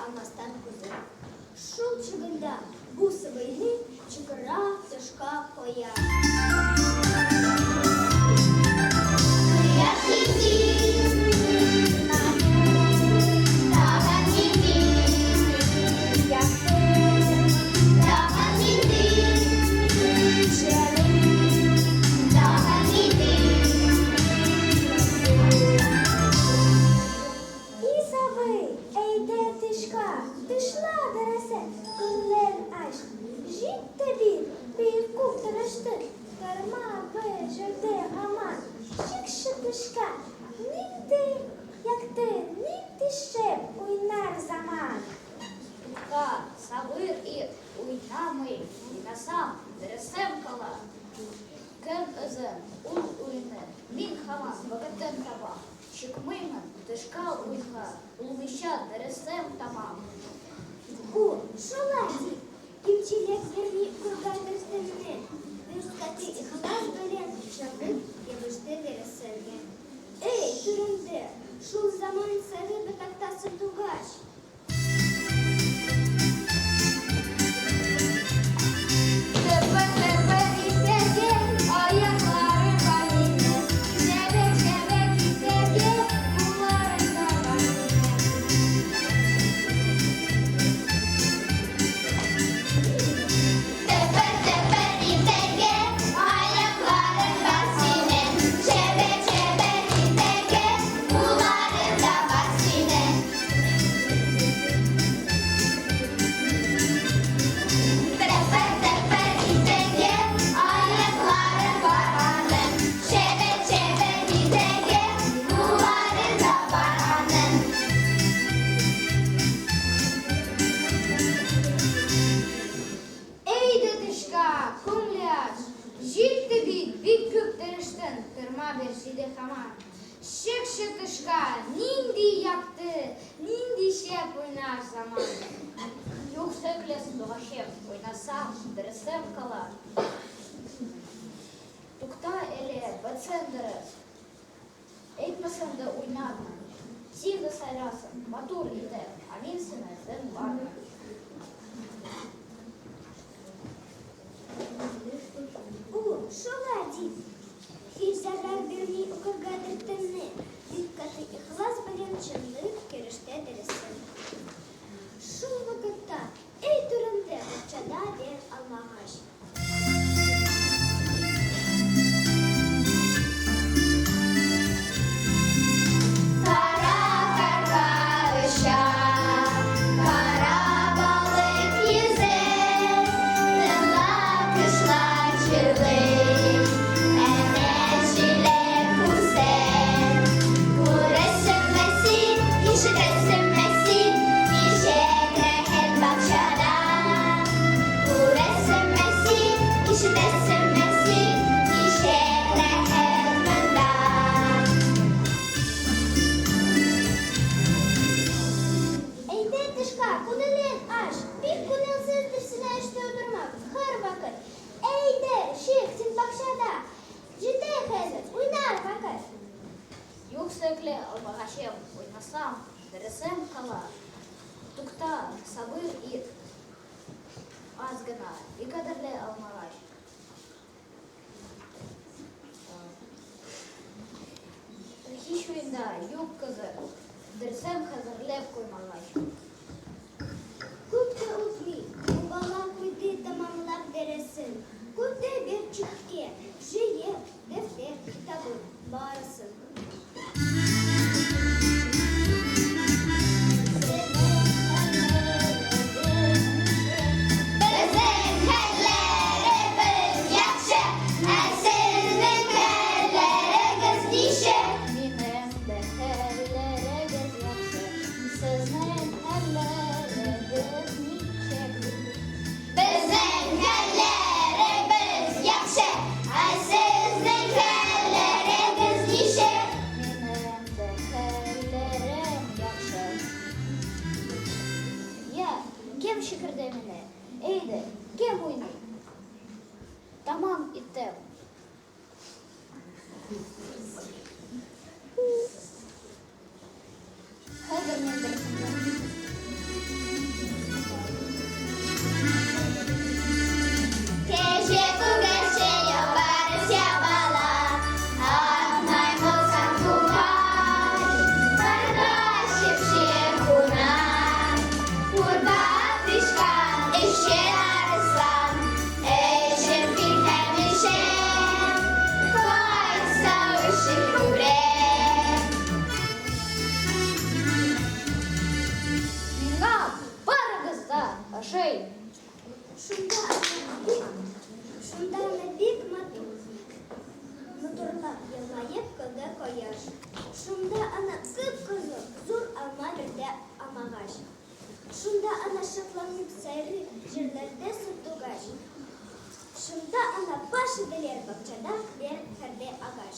алмастан күзі. Шул чыгында бу сыбыйны чыкыра тышка коя. Sabır it, uynamay, uynasam, deresem kala. Ken özüm, ul uyны, min haman vakitten taba. Çıkmayman, dışka uyha, ulmişa deresem tamam. У, шалати, кимчилек верни кургандырстымны. Үрскаты ихлас белен шабык ебышты дересерге. Эй, түрімді, шул заман сәрі бітактасы тугаш. Nindi yaktı, nindi şep oynar zaman. Yoksa öylesi dolaşıp oynasam, dersem kalar. Tukta ele batsen ders. Etmesen de oynarma. Sivde sayrasın, matur ide, aminsinizden var. У, шалати, hiç zarar vermeyi okırgadırtını. Dikkati ihlas bilen çınlık kerişte dersin. Şul vakıtta ey durumda uçada der Allah'a aşk. Yüksekle almahaşem oynasam, deresem kalar. Tukta sabır it, az gına, ikadarle almahaş. Hiç oyunda yok kızı, deresem hazırlayıp koymahaş. Күпте үтми, бу бала күйде тамамлап дәресен. Күпте бер чүккә, жыйып, дәфтәр, китабын барысын. Kim şıkırdemine? Eydi, kim oynayın? Tamam, ittim. Hazır mı? Шунда ана бик матур. Матурлап елмаеп көлде кояш. Шунда ана кып-кызыл зур алма бирде амагач. Шунда ана шатланып сайрый җирләрдә сутугач. Шунда ана баш белер бакчада бер хәрби агач.